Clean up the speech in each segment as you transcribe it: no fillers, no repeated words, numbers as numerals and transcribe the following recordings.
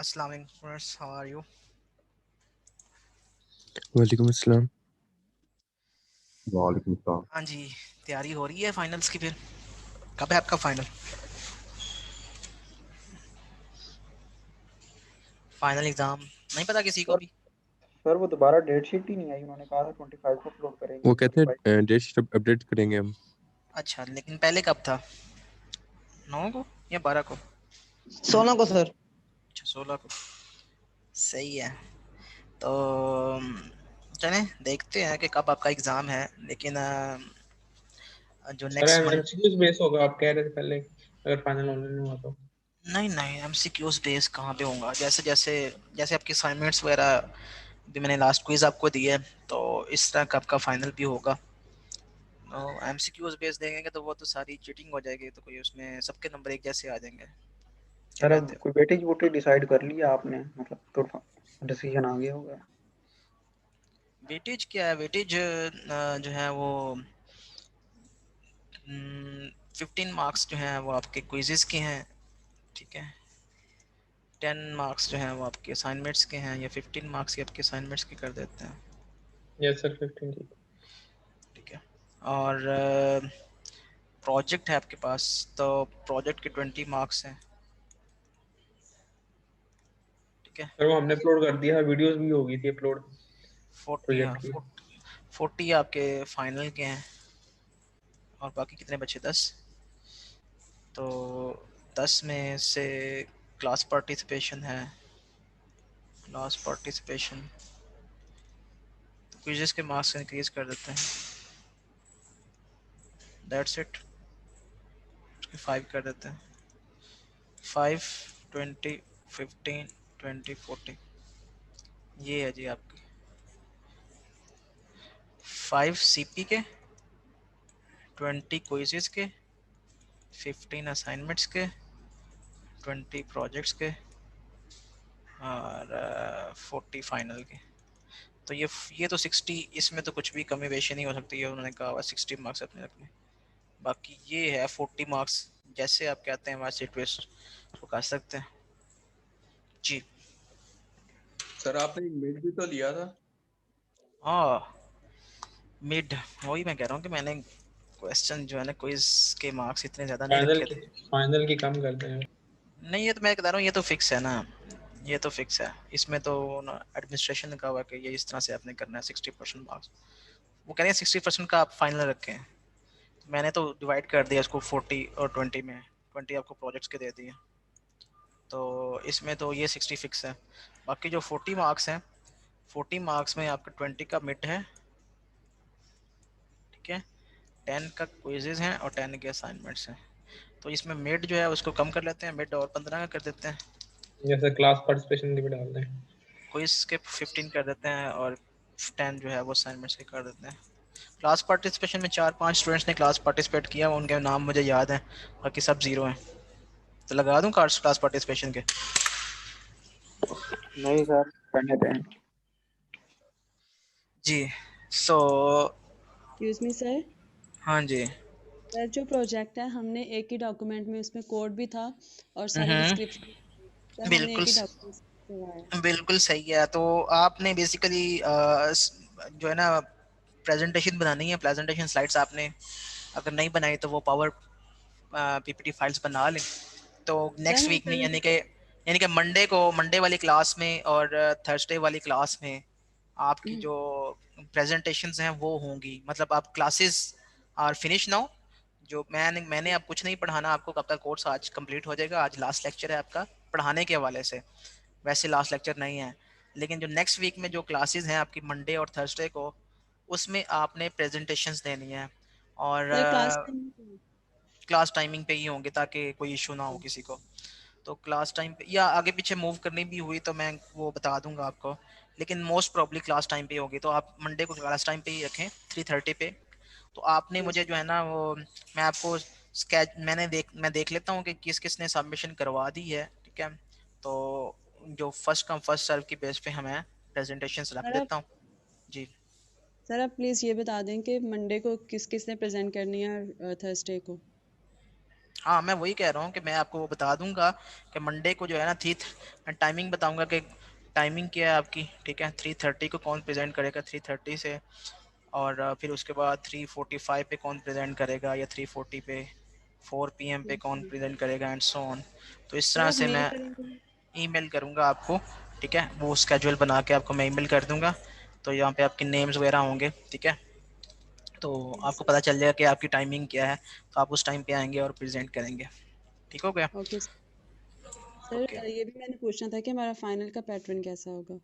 अस्सलाम वालेकुम friends, how are you? वालेकुम अस्सलाम। वालेकुम सलाम। हाँ जी, तैयारी हो रही है फाइनल्स की फिर? कब है आपका फाइनल? फाइनल एग्जाम नहीं पता किसी को सर भी? सर वो दोबारा डेट शीट ही नहीं आई। उन्होंने कहा था 25 को अपलोड करेंगे, वो कहते 25। हैं डेट शीट अपडेट करेंगे हम। अच्छा, लेकिन पहले कब था? 9 को या 12 को? 16 को सर। अच्छा, 16 को। सही है। तो चलें देखते हैं कि कब आपका एग्ज़ाम है। लेकिन जो sir next month. MCQs base होगा, आप कह रहे थे पहले अगर फाइनल ऑनलाइन हुआ तो। नहीं नहीं, एमसीक्यूज बेस कहाँ पे होगा? जैसे जैसे जैसे आपकी असाइनमेंट्स वगैरह भी मैंने लास्ट क्विज आपको दी है, तो इस तरह का आपका फाइनल भी होगा। एमसीक्यूज बेस देंगे तो वो तो सारी चीटिंग हो जाएगी, तो कोई उसमें सबके नंबर एक जैसे आ जाएंगे। क्या सर अब कहते हो? कोई वेटेज वोटेज डिसाइड कर लिया आपने? मतलब तो डिसीजन आ गया होगा। वेटेज क्या है? वेटेज जो है वो 15 मार्क्स जो हैं वो आपके क्विजेस के हैं, ठीक है। 10 मार्क्स जो हैं वो आपके असाइनमेंट्स के हैं, या 15 मार्क्स के आपके असाइनमेंट्स के कर देते हैं, यस सर 15 ठीक। ठीक है। और प्रोजेक्ट है आपके पास, तो प्रोजेक्ट के 20 मार्क्स हैं, ठीक है। सर वो हमने अपलोड कर दिया है, वीडियोस भी हो गई थी अपलोड 40, हाँ प्रोजेक्ट की। 40 आपके फाइनल के हैं। और बाकी कितने बचे? 10। तो 10 में से क्लास पार्टिसिपेशन है। क्लास पार्टिसिपेशन तो क्विज़ेस के मार्क्स इंक्रीज कर देते हैं। That's it. 5 कर देते हैं। 5, 20, 15, 20, 40। ये है जी आपकी 5 सीपी के, 20 क्विज़ेस के, 15 असाइनमेंट्स के, 20 प्रोजेक्ट्स के, और 40 फाइनल के। तो ये तो 60, इसमें तो कुछ भी कमी बेशी नहीं हो सकती है। उन्होंने कहा हुआ 60 मार्क्स अपने रखने। बाकी ये है 40 मार्क्स, जैसे आप कहते हैं वैसे ट्विस्ट तो कर सकते हैं जी। सर आपने मिड भी तो लिया था। हाँ, मिड, वही मैं कह रहा हूँ कि मैंने क्वेश्चन जो है ना, क्विज के मार्क्स इतने ज़्यादा नहीं रखे थे। फाइनल की कम करते हैं। नहीं, ये तो मैं कह रहा हूँ, ये तो फिक्स है ना, ये तो फिक्स है। इसमें तो एडमिनिस्ट्रेशन ने कहा हुआ कि ये इस तरह से आपने करना है। 60% मार्क्स, वो कह रहे हैं 60% का आप फाइनल रखें। मैंने तो डिवाइड कर दिया इसको 40 और 20 में। 20 आपको प्रोजेक्ट्स के दे दिए, तो इसमें तो ये 60 फिक्स है। बाकी जो 40 मार्क्स हैं, 40 मार्क्स में आपका 20 का मिड है, ठीक है। 10 का क्विजेज हैं और 10 के असाइनमेंट्स हैं। तो इसमें मिड जो है उसको कम कर लेते हैं, मिड और 15 का कर देते हैं। जैसे क्लास पार्टिसिपेशन की भी डालते हैं। क्विज के 15 कर देते हैं, और 10 जो है वो असाइनमेंट्स के कर देते हैं। क्लास पार्टिसिपेशन में 4-5 स्टूडेंट्स ने क्लास पार्टिसिपेट किया, उनके नाम मुझे याद हैं, बाकी सब ज़ीरो हैं। तो लगा दूं कार्ड्स क्लास पार्टिसिपेशन के? नहीं सर, करने दें। जी। So excuse me sir. हाँ जी। सर जो प्रोजेक्ट है हमने एक ही डॉक्यूमेंट में, उसमें कोड भी था और सारी डिस्क्रिप्शन। सर हमने बिल्कुल एक ही डॉक्यूमेंट करवाया। बिल्कुल सही है। तो आपने बेसिकली जो है ना, प्रेजेंटेशन बनानी है। प्रेजेंटेशन स्लाइड्स आपने अगर नहीं बनाई तो वो पावर पीपीटी फाइल्स बना लें। तो सर नेक्स्ट मैं वीक में, कल। यानी कि मंडे को, मंडे वाली क्लास में और थर्सडे वाली क्लास में आपकी जो प्रेजेंटेशंस हैं वो होंगी। मतलब आप क्लासेस आर फिनिश नाउ। जो मैंने अब कुछ नहीं पढ़ाना आपको, कब तक कोर्स आज कंप्लीट हो जाएगा। आज लास्ट लेक्चर है आपका पढ़ाने के हवाले से, वैसे लास्ट लेक्चर नहीं है। लेकिन जो नेक्स्ट वीक में जो क्लासेस हैं आपकी मंडे और थर्सडे को, उसमें आपने प्रेजेंटेशंस देनी है। और सर क्लास क्लास टाइमिंग पे ही होंगे, ताकि कोई इशू ना हो किसी को। तो क्लास टाइम पे या आगे पीछे मूव करनी भी हुई तो मैं वो बता दूंगा आपको, लेकिन मोस्ट प्रॉब्ली क्लास टाइम पे होगी। तो आप मंडे को क्लास टाइम पे ही रखें, 3:30 पे। तो आपने मुझे जो है ना वो, मैं आपको स्केच मैं देख लेता हूँ कि किस किस ने सबमिशन करवा दी है, ठीक है। तो जो फर्स्ट कम फर्स्ट सर्व की बेस पे हमें प्रेजेंटेशंस रख सर आप देता हूँ जी। सर आप प्लीज़ ये बता दें कि मंडे को किस किस ने प्रेजेंट करनी है और थर्सडे को। हाँ मैं वही कह रहा हूँ कि मैं आपको वो बता दूंगा कि मंडे को जो है ना थ्री, मैं टाइमिंग बताऊंगा कि टाइमिंग क्या है आपकी, ठीक है। 3:30 को कौन प्रेजेंट करेगा 3:30 से, और फिर उसके बाद 3:45 पे कौन प्रेजेंट करेगा, या 3:40 पे, 4 PM पे कौन प्रेजेंट करेगा, एंड सो ऑन। तो इस सर तरह आप से मेल मैं करेंगे? ईमेल करूँगा आपको, ठीक है। वो स्केड्यूल बना के आपको मैं ईमेल कर दूंगा। तो यहाँ पे आपके नेम्स वगैरह होंगे, ठीक है। तो आपको पता चल जाएगा कि आपकी टाइमिंग क्या है, तो आप उस टाइम पे आएंगे और प्रेजेंट करेंगे। ठीक हो गया? Okay sir. ओके। ये भी मैंने पूछना था कि हमारा फाइनल का पैटर्न कैसा होगा?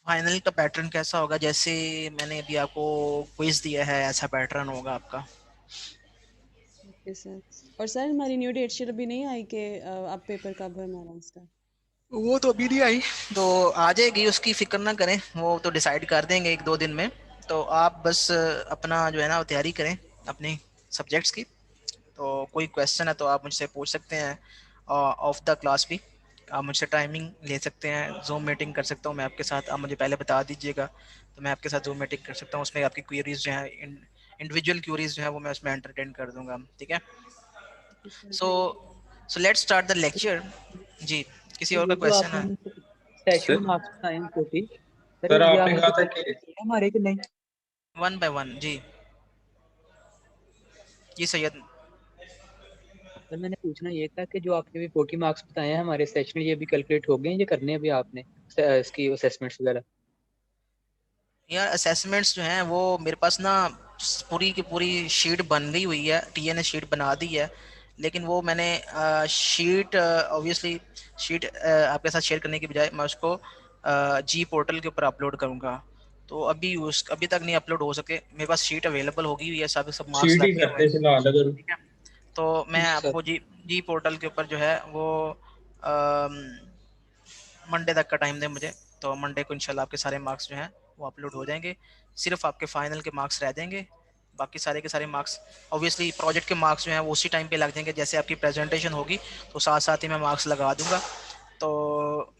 फाइनल का पैटर्न कैसा होगा, जैसे मैंने अभी आपको क्विज दिया है ऐसा पैटर्न होगा आपका। Okay sir. और सर हमारी न्यू डेट शीट अभी नहीं आई कि अब पेपर कब है हमारा उसका? वो तो अभी नहीं आई, तो आ जाएगी, उसकी फिक्र ना करें, वो तो डिसाइड कर देंगे 1-2 दिन में। तो आप बस अपना जो है ना तैयारी करें अपने सब्जेक्ट्स की। तो कोई क्वेश्चन है तो आप मुझसे पूछ सकते हैं ऑफ द क्लास भी। आप मुझसे टाइमिंग ले सकते हैं, जूम मीटिंग कर सकता हूँ मैं आपके साथ, आप मुझे पहले बता दीजिएगा तो मैं आपके साथ जूम मीटिंग कर सकता हूँ। उसमें आपकी क्वेरीज जो है, इंडिविजुअल क्वेरीज जो है वो मैं उसमें एंटरटेन कर दूंगा, ठीक है। Okay sir, so thank you. So let's start the lecture. जी, किसी और का ये जो क्वेश्चन आपने है? सेशन सर मार्क्स बताए हैं 40, सर सर ये आपने आपने कहा था कैलकुलेट कि किए हमारे कि नहीं? 1 by 1 जी। जी सैयद। सर मैंने पूछना ये था कि जो आपने भी 40 मार्क्स बताए हैं हमारे सेशन, ये भी कैलकुलेट हो गए हैं, ये करने हैं अभी आपने इसकी असेसमेंट्स वगैरह? यार असेसमेंट्स जो हैं वो मेरे पास ना पूरी की पूरी शीट बन गई हुई है, टीए ने शीट बना दी है। लेकिन वो मैंने शीट ऑब्वियसली शीट आपके साथ शेयर करने की बजाय मैं उसको जी पोर्टल के ऊपर अपलोड करूँगा। तो अभी तक नहीं अपलोड हो सके, मेरे पास शीट अवेलेबल होगी हुई है, सब सब मार्क्स शीट ही लग गए हुए करते हैं, हैं फिलहाल अगर। ठीक है। तो मैं जी सर। आपको जी जी पोर्टल के ऊपर जो है वो मंडे तक का टाइम दें मुझे। तो मंडे को इंशाल्लाह आपके सारे मार्क्स जो हैं वो अपलोड हो जाएंगे। सिर्फ आपके फाइनल के मार्क्स रह जाएंगे, बाकी सारे के सारे मार्क्स ऑब्वियसली प्रोजेक्ट के मार्क्स जो हैं वो उसी टाइम पे लग जाएंगे, जैसे आपकी प्रेजेंटेशन होगी तो साथ साथ ही मैं मार्क्स लगा दूंगा। तो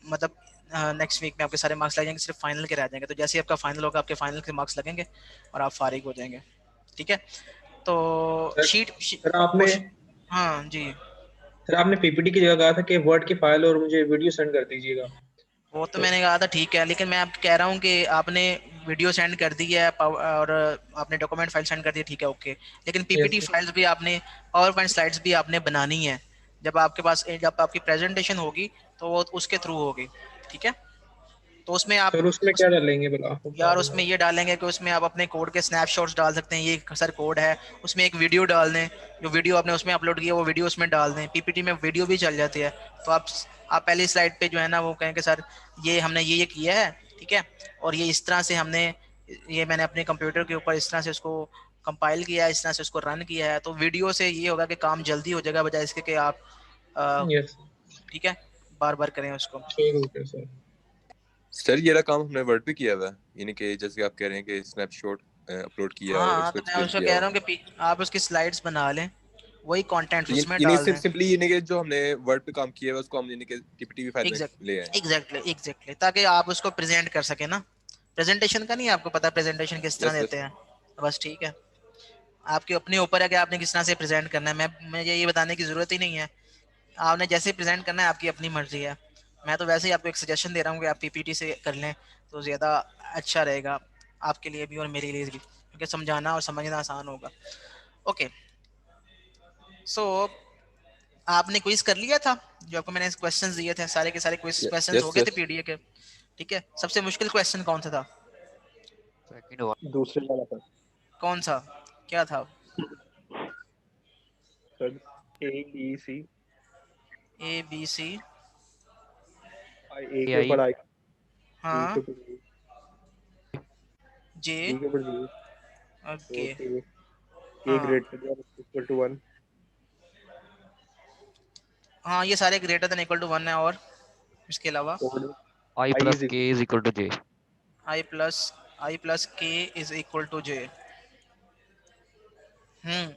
मतलब नेक्स्ट वीक में आपके सारे मार्क्स लग जाएंगे, सिर्फ फाइनल के रह जाएंगे। तो जैसे ही आपका फाइनल होगा आपके फाइनल के मार्क्स लगेंगे और आप फारिग हो जाएंगे, ठीक है। तो सर शीट सर वो आपने हाँ जी। सर आपने पीपीटी की जगह कहा था कि वर्ड की फाइल और मुझे वीडियो सेंड कर दीजिएगा। वो तो तो मैंने कहा था ठीक है, लेकिन मैं आपको कह रहा हूँ कि आपने वीडियो सेंड कर दी है और आपने डॉक्यूमेंट फाइल सेंड कर दी है, ठीक है, ओके। लेकिन यस पीपीटी सर। फाइल्स भी आपने, पावर पॉइंट स्लाइड्स भी आपने बनानी है। जब आपके पास जब आपकी प्रेजेंटेशन होगी तो वो उसके थ्रू होगी, ठीक है। तो उसमें आप सर उसमें क्या डालेंगे भला, आपको बता यार दो उसमें जरा। ये डालेंगे कि उसमें आप अपने कोड के स्नैपशॉट्स डाल सकते हैं, ये सर कोड है। उसमें एक वीडियो डाल दें, जो वीडियो आपने उसमें अपलोड किया वो वीडियो उसमें डाल दें। पीपीटी में वीडियो भी चल जाती है। तो आप पहली स्लाइड पे जो है ना वो कहें कि सर ये हमने ये किया है, ठीक है, और ये इस तरह से हमने ये मैंने अपने कंप्यूटर के ऊपर इस तरह से उसको कंपाइल किया है, इस तरह से उसको रन किया है। तो वीडियो से ये होगा कि काम जल्दी हो जाएगा, बजाय इसके कि आप अ, यस ठीक है, बार बार करें उसको। ठीक है सर। सर ये रहा काम हमने वर्ड पे किया हुआ है, यानी कि जैसे आप कह रहे हैं कि स्नैपशॉट अपलोड किया और हाँ उसको तो मैं एक्सप्लेन उसको किया कह हो। रहा हूँ कि आप उसकी स्लाइड्स बना लें, वही कंटेंट्स तो ये उसमें यानी डाल सिर्फ दें। सिंपली यानी कि जो हमने वर्ड पे काम किया है उसको हम यानी कि पीपीटी फाइल में ले आए। एग्जैक्टली ताकि आप उसको प्रेजेंट कर सके ना। प्रेजेंटेशन का नहीं आपको पता प्रेजेंटेशन किस तरह यस देते यस। हैं, तो बस ठीक है। आपके अपने ऊपर है कि आपने किस तरह से प्रेजेंट करना है, मैं मुझे ये बताने की जरूरत ही नहीं है। आपने जैसे प्रेजेंट करना है आपकी अपनी मर्जी है। मैं तो वैसे ही आपको एक सजेशन दे रहा हूँ कि आप पीपीटी से कर लें तो ज़्यादा अच्छा रहेगा आपके लिए भी और मेरे लिए भी, क्योंकि समझाना और समझना आसान होगा। ओके। सो आपने क्विज कर लिया था, जो आपको मैंने क्वेश्चंस दिए थे सारे के सारे क्विज क्वेश्चंस हो यस गए थे यस। पीडीए के, ठीक है। सबसे मुश्किल क्वेश्चन कौन सा था? Second one. दूसरे वाला पर कौन सा, क्या था? Sir AEC, A B C. A के आई ऊपर I, B हाँ। के ऊपर G, जे। B के ऊपर G, तो ओके। K हाँ ग्रेटर देन इक्वल टू 1, हाँ, ये सारे ग्रेटर देन इक्वल टू 1 है, और इसके अलावा code I I plus is K equal is equal to J. I plus K is equal to J. Hmm.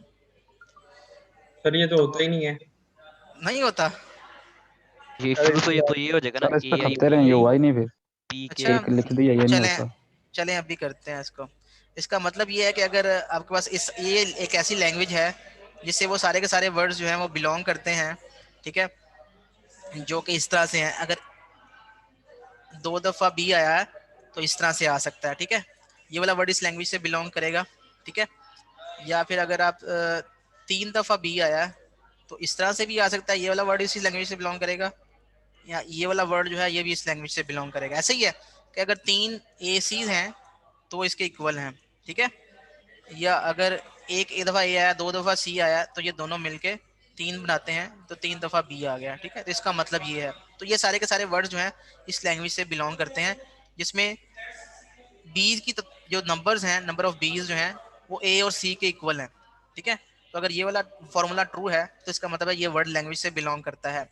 Sir ये तो तो होता ही नहीं है। नहीं होता। ये अरे शुरू तो ये हो जाएगा ना, सर इस पे ए आई खपते बी रहे, ये आई हुआ ही नहीं फिर। पी के। अच्छा एक लिख दिया, ये नहीं चलें होता। चलें अभी करते हैं इसको। इसका मतलब ये है कि अगर आपके पास इस ये एक ऐसी लैंग्वेज है जिससे वो सारे के सारे वर्ड्स जो हैं वो बिलोंग करते हैं, ठीक है, जो कि इस तरह से हैं। अगर 2 दफ़ा बी आया है तो इस तरह से आ सकता है, ठीक है, ये वाला वर्ड इस लैंग्वेज से बिलोंग करेगा, ठीक है। या फिर अगर आप 3 दफ़ा बी आया है तो इस तरह से भी आ सकता है, ये वाला वर्ड इसी लैंग्वेज से बिलोंग करेगा, या ये वाला वर्ड जो है ये भी इस लैंग्वेज से बिलोंग करेगा। ऐसे ही है कि अगर 3 ए सी हैं तो वो इसके इक्वल हैं, ठीक है। या अगर एक दफ़ा ए आया 2 दफ़ा सी आया तो ये दोनों मिलके 3 बनाते हैं, तो 3 दफ़ा बी आ गया, ठीक है। तो इसका मतलब ये है। तो ये सारे के सारे वर्ड्स जो हैं इस लैंग्वेज से बिलोंग करते हैं, जिसमें बीज की जो नंबर्स हैं, नंबर ऑफ बीज जो हैं वो ए और सी के इक्वल हैं, ठीक है। तो अगर ये वाला फॉर्मूला ट्रू है तो इसका मतलब है ये वर्ड लैंग्वेज से बिलोंग करता है।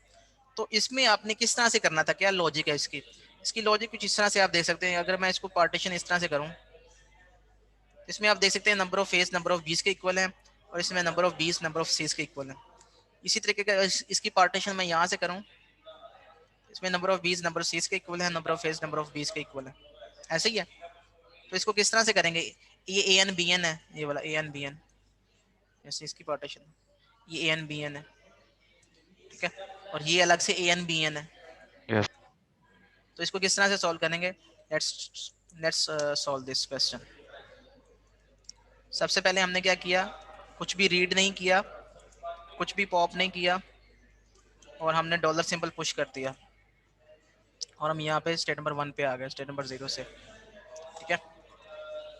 तो इसमें आपने किस तरह से करना था, क्या लॉजिक है इसकी? इसकी लॉजिक कुछ इस तरह से आप देख सकते हैं। अगर मैं इसको पार्टीशन इस तरह से करूं, इसमें आप देख सकते हैं number of face number of बीस के इक्वल है, और इसमें नंबर ऑफ बीस नंबर ऑफ सीज के इक्वल है। इसी तरीके का इसकी पार्टीशन मैं यहाँ से करूँ, इसमें नंबर ऑफ बीस नंबर ऑफ सीज के इक्वल है, number of face number of बीस के इक्वल है, ऐसे ही है। तो इसको किस तरह से करेंगे? ये ए एन बी एन है, ये वाला ए एन बी एन, जैसे इसकी पार्टीशन ये ए एन बी एन है, ठीक है, और ये अलग से ए एन बी एन है। Yes. तो इसको किस तरह से सॉल्व करेंगे? Let's solve this question. सबसे पहले हमने क्या किया, कुछ भी रीड नहीं किया, कुछ भी पॉप नहीं किया, और हमने डॉलर सिंबल पुश कर दिया, और हम यहाँ पे स्टेट नंबर 1 पे आ गए स्टेट नंबर 0 से, ठीक है।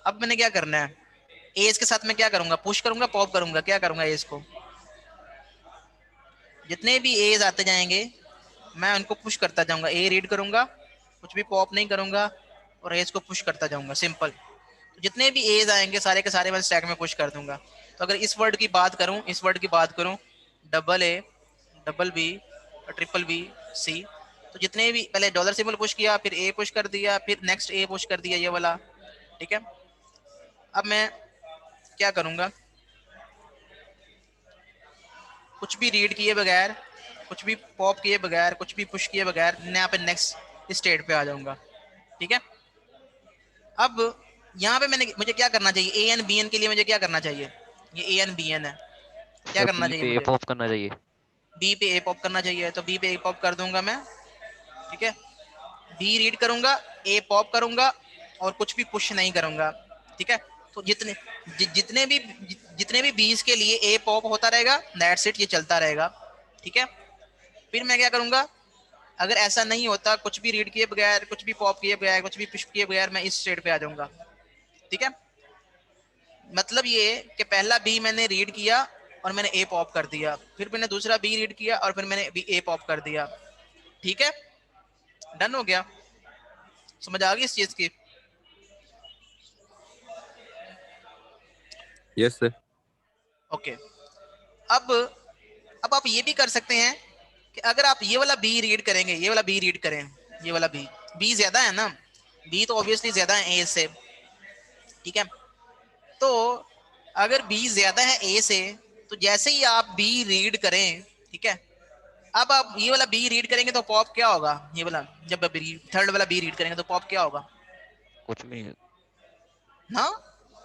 अब मैंने क्या करना है, एज के साथ मैं क्या करूंगा, पुश करूंगा पॉप करूंगा, क्या करूंगा, एज को जितने भी एज आते जाएंगे मैं उनको पुश करता जाऊंगा, ए रीड करूंगा, कुछ भी पॉप नहीं करूंगा, और एज को पुश करता जाऊंगा, सिंपल। तो जितने भी एज आएंगे सारे के सारे मैं स्टैक में पुश कर दूंगा। तो अगर इस वर्ड की बात करूं, इस वर्ड की बात करूं, डबल ए डबल बी और ट्रिपल बी सी, तो जितने भी पहले डॉलर सिंबल पुश किया, फिर ए पुश कर दिया, फिर नेक्स्ट ए पुश कर दिया, ये वाला, ठीक है। अब मैं क्या करूंगा, कुछ भी रीड किए बगैर, कुछ भी पॉप किए बगैर, कुछ भी पुश किए बगैर मैं यहाँ पे नेक्स्ट स्टेट पे आ जाऊंगा, ठीक है। अब यहाँ पे मुझे क्या करना चाहिए, ए एन बी एन के लिए मुझे क्या करना चाहिए, ये ए एन बी एन है, क्या सर करना बी चाहिए पे मुझे, पॉप करना चाहिए। बी पे ए पॉप करना चाहिए, तो बी पे ए पॉप कर दूंगा मैं, ठीक है। बी रीड करूंगा, ए पॉप करूंगा, और कुछ भी पुश नहीं करूंगा, ठीक है। तो जितने भी बीस के लिए ए पॉप होता रहेगा, दैट्स इट, ये चलता रहेगा, ठीक है। फिर मैं क्या करूंगा, अगर ऐसा नहीं होता, कुछ भी रीड किए बगैर, कुछ भी पॉप किए बगैर, कुछ भी पुश किए बगैर, मैं इस स्टेट पे आ जाऊंगा, ठीक है। मतलब ये कि पहला बी मैंने रीड किया और मैंने ए पॉप कर दिया, फिर मैंने दूसरा बी रीड किया और फिर मैंने बी ए पॉप कर दिया, ठीक है, डन हो गया। समझ आ गई इस चीज की? Yes sir. ओके। अब आप ये भी कर सकते हैं कि अगर आप ये वाला बी रीड करेंगे, ये वाला बी रीड करें, ये वाला बी ज्यादा है ना, बी तो ऑब्वियसली ज्यादा है ए से, ठीक है। तो अगर बी ज्यादा है ए से, तो जैसे ही आप बी रीड करें, ठीक है, अब आप ये वाला बी रीड करेंगे तो पॉप क्या होगा, ये वाला जब थर्ड वाला बी रीड करेंगे तो पॉप क्या होगा कुछ भी नहीं। ना,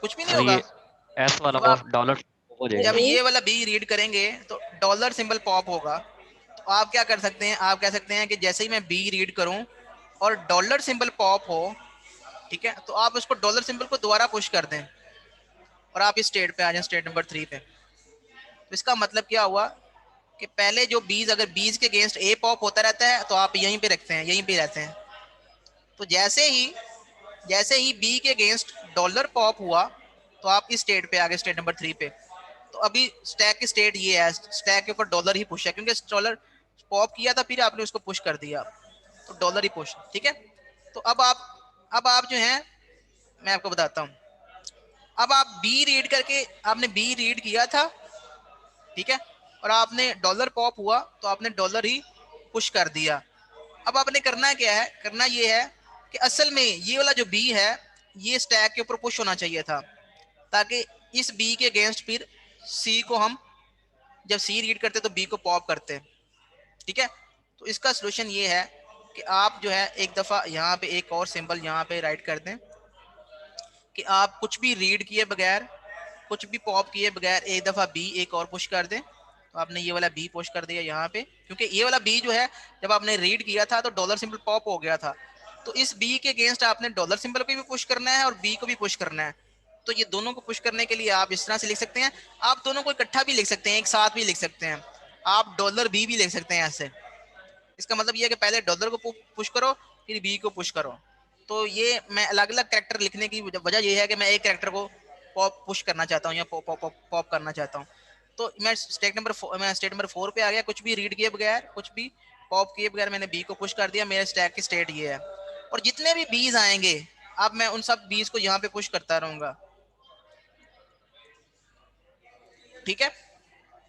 कुछ भी नहीं सर होगा। ये एस वाला जब वो आप डॉलर हो जाएगा। जब ये वाला बी रीड करेंगे तो डॉलर सिंबल पॉप होगा। तो आप क्या कर सकते हैं, आप कह सकते हैं कि जैसे ही मैं बी रीड करूं और डॉलर सिंबल पॉप हो, ठीक है, तो आप उसको डॉलर सिंबल को दोबारा पुश कर दें और आप इस स्टेट पे आ जाएं, स्टेट नंबर 3 पे। तो इसका मतलब क्या हुआ कि पहले जो बीज, अगर बीज के अगेंस्ट ए पॉप होता रहता है तो आप यहीं पे रखते हैं, यहीं पे रहते हैं। तो जैसे ही बी के अगेंस्ट डॉलर पॉप हुआ तो आप इस स्टेट पे आ गए, स्टेट नंबर 3 पे। तो अभी स्टैक की स्टेट ये है, स्टैक के ऊपर डॉलर ही पुश है, क्योंकि डॉलर पॉप किया था फिर आपने उसको पुश कर दिया, तो डॉलर ही पुश, ठीक है। तो अब आप जो है, मैं आपको बताता हूँ, अब आप बी रीड करके, आपने बी रीड किया था, ठीक है, और आपने डॉलर पॉप हुआ तो आपने डॉलर ही पुश कर दिया। अब आपने करना क्या है, करना ये है कि असल में ये वाला जो बी है ये स्टैक के ऊपर पुश होना चाहिए था, ताकि इस बी के अगेंस्ट फिर सी को हम जब सी रीड करते तो बी को पॉप करते, ठीक है। तो इसका सोल्यूशन ये है कि आप जो है एक दफा यहाँ पे एक और सिंबल यहाँ पे राइट कर दें कि आप कुछ भी रीड किए बगैर, कुछ भी पॉप किए बगैर एक दफ़ा बी एक और पुश कर दें, तो आपने ये वाला बी पुश कर दिया यहाँ पे, क्योंकि ये वाला बी जो है जब आपने रीड किया था तो डॉलर सिंबल पॉप हो गया था, तो इस बी के अगेंस्ट आपने डॉलर सिंबल को भी पुश करना है और बी को भी पुश करना है। तो ये दोनों को पुश करने के लिए आप इस तरह से लिख सकते हैं, आप दोनों को इकट्ठा भी लिख सकते हैं, एक साथ भी लिख सकते हैं, आप डॉलर बी भी लिख सकते हैं ऐसे। इसका मतलब ये है कि पहले डॉलर को पुश करो फिर बी को पुश करो। तो ये मैं अलग अलग कैरेक्टर लिखने की वजह ये है कि मैं एक कैरेक्टर को पॉप पुश करना चाहता हूँ या पॉप करना चाहता हूँ। तो मैं स्टेट नंबर 4 पे आ गया, कुछ भी रीड किए बगैर, कुछ भी पॉप किए बगैर मैंने बी को पुश कर दिया। मेरे स्टैक की स्टेट ये है, और जितने भी बीज आएंगे अब मैं उन सब बीज को यहाँ पे पुश करता रहूंगा, ठीक है।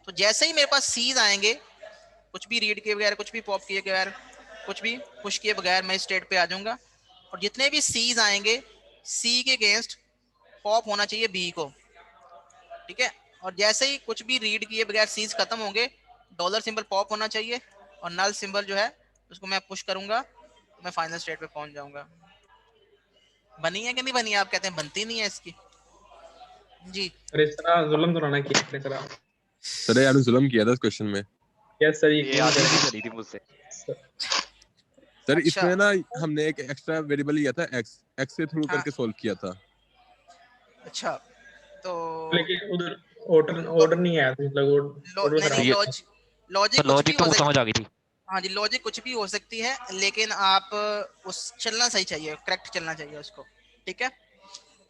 तो जैसे ही मेरे पास सीज आएंगे, कुछ भी रीड किए बगैर, कुछ भी पॉप किए बगैर, कुछ भी पुश किए बगैर मैं स्टेट पे आ जाऊंगा, और जितने भी सीज आएंगे सी के अगेंस्ट पॉप होना चाहिए बी को, ठीक है। और जैसे ही कुछ भी रीड किए बगैर सीज खत्म होंगे, डॉलर सिंबल पॉप होना चाहिए और नल सिंबल जो है उसको मैं पुश करूंगा, तो मैं फाइनल स्टेट पे पहुंच जाऊंगा। बनी है कि नहीं बनी? आप कहते हैं बनती नहीं है इसकी जी। अरे सर जुल्म तो ना किया आपने सर। सर यार जुल्म किया था इस क्वेश्चन में। यस सर, ये आधी भी करी थी मुझसे। सर अच्छा। इसमें ना हमने एक एक्स्ट्रा वेरिएबल लिया था एक्स के थ्रू हाँ। करके सॉल्व किया था। अच्छा तो लेकिन उधर ऑर्डर नहीं आया था, मतलब ऑर्डर नहीं खराब नहीं, ये लॉजिक कुछ भी लॉजिक तो हो मुझे समझ आ गई थी। हाँ जी, लॉजिक कुछ भी हो सकती है, लेकिन आप उस चलना सही चाहिए, करेक्ट चलना चाहिए उसको, ठीक है।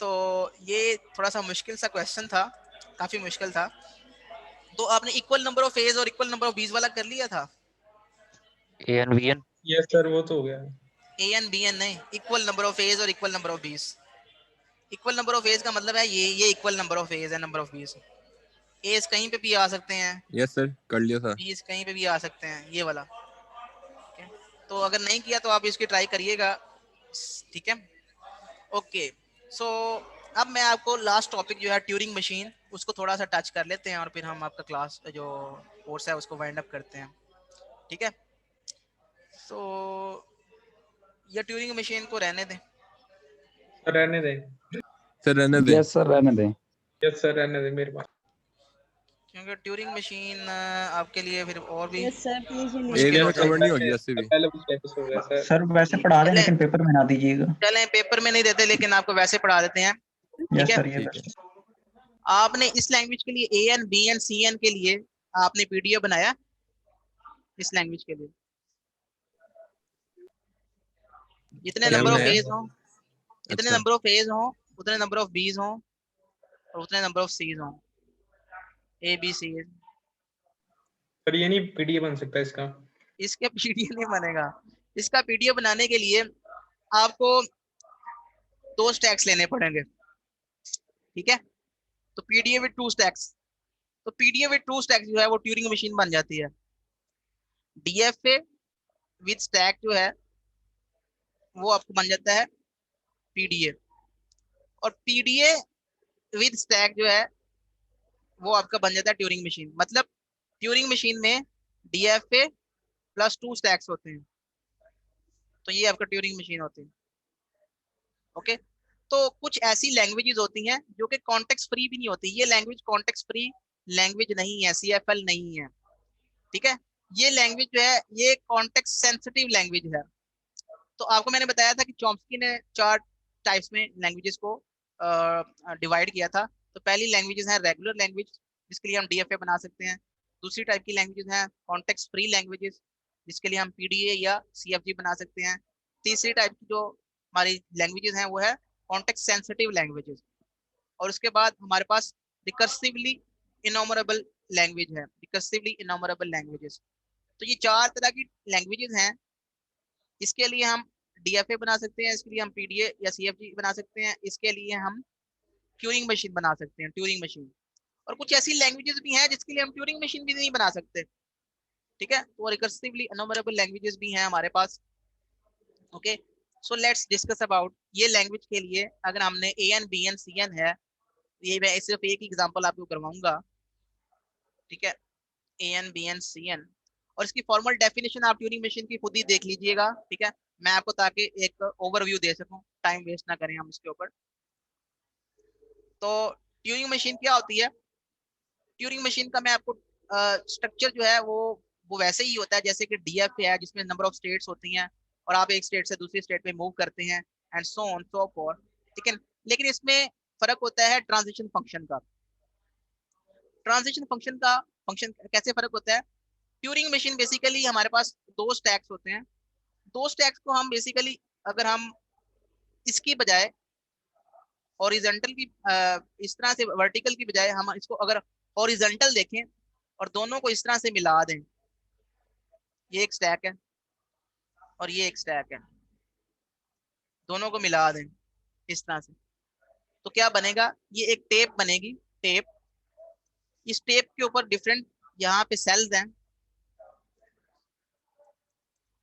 तो ये थोड़ा सा मुश्किल सा क्वेश्चन था, काफी मुश्किल था। तो आपने इक्वल नंबर ऑफ फेज और इक्वल नंबर ऑफ बीज वाला कर लिया था? A N B N. Yes sir, वो तो हो गया। ए एन बी एन नहीं, इक्वल नंबर ऑफ फेज और equal number of B's. Equal number of phase का मतलब है ये इक्वल नंबर ऑफ फेज है, नंबर ऑफ बीज। एज कहीं पे भी आ सकते हैं, यस सर कर लिया था। बीज कहीं पे भी आ सकते हैं, ये वाला, ठीक है? तो अगर नहीं किया तो आप इसकी ट्राई करिएगा, ठीक है। ओके, सो अब मैं आपको लास्ट टॉपिक जो है ट्यूरिंग मशीन, उसको थोड़ा सा टच कर लेते हैं और फिर हम आपका क्लास जो कोर्स है उसको वाइंड अप करते हैं, ठीक है। सो ये ट्यूरिंग मशीन को रहने दें। सर रहने दें। सर रहने दें। यस सर रहने दें। यस सर रहने दें मेरे पास। क्योंकि ट्यूरिंग मशीन आपके लिए फिर और भी यस सर प्लीज मुश्किल एरिया हो में जाएगी। कवर नहीं होगी वैसे भी। पहले कुछ कैसे हो गया सर? सर वैसे पढ़ा दें चलें लेकिन पेपर में ना दीजिएगा। चलें, पेपर में नहीं देते लेकिन आपको वैसे पढ़ा देते हैं, ठीक यस है। सर, ये ठीक है। बेस्ट। आपने इस लैंग्वेज के लिए A N B N C N के लिए आपने पीडीएफ बनाया इस लैंग्वेज के लिए? जितने क्या नंबर ऑफ बनाया? एज हो, जितने अच्छा। नंबर ऑफ एज हो उतने नंबर ऑफ बीज हो और उतने नंबर ऑफ सीज हो, ए बी सी। सर ये नहीं पीडीएफ बन सकता इसका? इसका पीडीएफ नहीं बनेगा। इसका पीडीएफ बनाने के लिए आपको 2 स्टैक्स लेने पड़ेंगे, ठीक है। तो पीडीएफ विद 2 स्टैक्स, तो पीडीएफ विद 2 स्टैक्स जो है वो ट्यूरिंग मशीन बन जाती है। डीएफए विद स्टैक जो है वो आपको बन जाता है पीडीए, और पीडीए विद स्टैक जो है वो आपका बन जाता है ट्यूरिंग मशीन। मतलब ट्यूरिंग मशीन में डीएफए प्लस 2 स्टैक्स होते हैं, तो ये आपका ट्यूरिंग मशीन होती है, ओके। तो कुछ ऐसी लैंग्वेजेस होती हैं जो कि कॉन्टेक्स्ट फ्री भी नहीं होती। ये लैंग्वेज कॉन्टेक्स्ट फ्री लैंग्वेज नहीं है, सीएफएल नहीं है, ठीक है। ये लैंग्वेज जो है ये कॉन्टेक्स्ट सेंसिटिव लैंग्वेज है। तो आपको मैंने बताया था कि चॉम्स्की ने 4 टाइप्स में लैंग्वेजेस को डिवाइड किया था। तो पहली लैंग्वेजेस हैं रेगुलर लैंग्वेज, जिसके लिए हम डीएफए बना सकते हैं। दूसरी टाइप की लैंग्वेजेस हैं कॉन्टेक्स्ट फ्री लैंग्वेजेस, जिसके लिए हम पीडीए या सीएफजी बना सकते हैं। तीसरी टाइप की जो हमारी लैंग्वेजेस हैं वो है कॉन्टेक्स्ट सेंसिटिव लैंग्वेजेस, और उसके बाद हमारे पास रिकर्सिवली इनॉमरेबल लैंग्वेज है, रिकर्सिवली इनॉमरेबल लैंग्वेजेस। तो ये 4 तरह की लैंग्वेजेस हैं। इसके लिए हम डीएफए बना सकते हैं, इसके लिए हम पीडीए या सीएफजी बना सकते हैं, इसके लिए हम ट्यूरिंग मशीन बना सकते हैं, ट्यूरिंग मशीन। और कुछ ऐसी लैंग्वेजेस भी हैं जिसके लिए हम ट्यूरिंग मशीन भी नहीं बना सकते, ठीक है। तो रिकर्सिवली इनॉमरेबल लैंग्वेजेस भी हैं हमारे पास, okay. So let's discuss about ये लैंग्वेज के लिए अगर हमने A N B N C N है, ये मैं सिर्फ एक एग्जांपल आपको करवाऊंगा, ठीक है। A N B N C N, और इसकी फॉर्मल डेफिनेशन आप ट्यूरिंग मशीन की खुद ही देख लीजिएगा, ठीक है। मैं आपको ताकि एक ओवरव्यू दे सकूं, टाइम वेस्ट ना करें हम इसके ऊपर। तो ट्यूरिंग मशीन क्या होती है? ट्यूरिंग मशीन का मैं आपको स्ट्रक्चर जो है वो वैसे ही होता है जैसे कि डीएफ है, जिसमें नंबर ऑफ स्टेट्स होती हैं और आप एक स्टेट से दूसरी स्टेट में मूव करते हैं and so on so for, ठीक है। लेकिन इसमें फर्क होता है ट्रांजिशन फंक्शन का। ट्रांजिशन फंक्शन कैसे फर्क होता है? ट्यूरिंग मशीन बेसिकली हमारे पास दो स्टैक्स होते हैं। दो स्टैक्स को हम बेसिकली अगर हम इसकी बजाय हॉरिजॉन्टल की इस तरह से वर्टिकल की बजाय हम इसको अगर हॉरिजॉन्टल देखें और दोनों को इस तरह से मिला दें, ये एक स्टैक है और ये एक स्टैक है, दोनों को मिला दें इस तरह से, तो क्या बनेगा? ये एक टेप बनेगी, टेप। इस टेप के ऊपर डिफरेंट यहाँ पे सेल्स हैं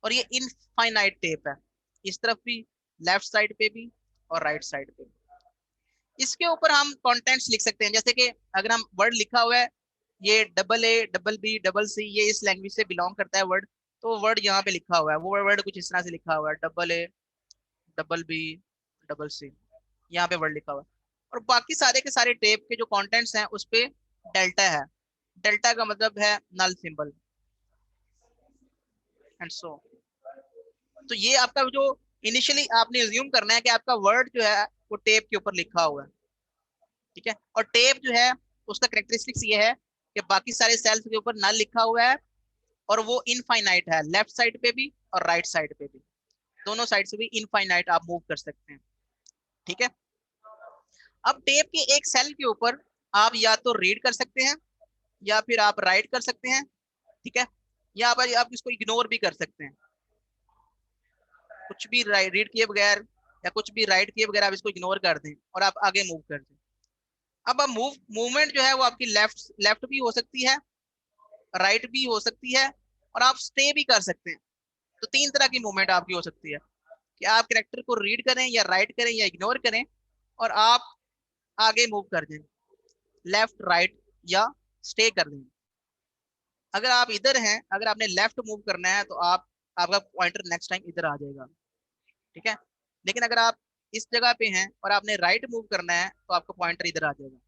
और ये इनफाइनाइट टेप है, इस तरफ भी, लेफ्ट साइड पे भी और राइट साइड पे। इसके ऊपर हम कंटेंट्स लिख सकते हैं, जैसे कि अगर हम वर्ड लिखा हुआ है ये double A double B double C, ये इस लैंग्वेज से बिलोंग करता है वर्ड, तो वर्ड यहाँ पे लिखा हुआ है, वो वर्ड कुछ इस तरह से लिखा हुआ है, double A double B double C, यहाँ पे वर्ड लिखा हुआ है। और बाकी सारे के सारे टेप के जो कंटेंट्स हैं उस पे डेल्टा है। डेल्टा का मतलब है नल सिंबल एंड सो। तो ये आपका जो इनिशियली आपने अज्यूम करना है कि आपका वर्ड जो है वो टेप के ऊपर लिखा हुआ है, ठीक है। और टेप जो है उसका कैरेक्टरिस्टिक्स ये है कि बाकी सारे सेल्स के ऊपर नल लिखा हुआ है और वो इनफाइनाइट है, लेफ्ट साइड पे भी और राइट साइड पे भी, दोनों साइड से भी इनफाइनाइट आप मूव कर सकते हैं, ठीक है। अब टेप के एक सेल के ऊपर आप या तो रीड कर सकते हैं या फिर आप राइट कर सकते हैं, ठीक है, या आप इसको इग्नोर भी कर सकते हैं, कुछ भी रीड किए बगैर या कुछ भी राइट किए बगैर आप इसको इग्नोर कर दें और आप आगे मूव कर दें। अब मूवमेंट जो है वो आपकी लेफ्ट भी हो सकती है, राइट भी हो सकती है और आप स्टे भी कर सकते हैं। तो तीन तरह की मूवमेंट आपकी हो सकती है कि आप कैरेक्टर को रीड करें या राइट करें या इग्नोर करें और आप आगे मूव कर दें, लेफ्ट राइट या स्टे कर दें। अगर आप इधर हैं, अगर आपने लेफ्ट मूव करना है तो आपका पॉइंटर नेक्स्ट टाइम इधर आ जाएगा, ठीक है। लेकिन अगर आप इस जगह पे हैं और आपने राइट मूव करना है तो आपका पॉइंटर इधर आ जाएगा,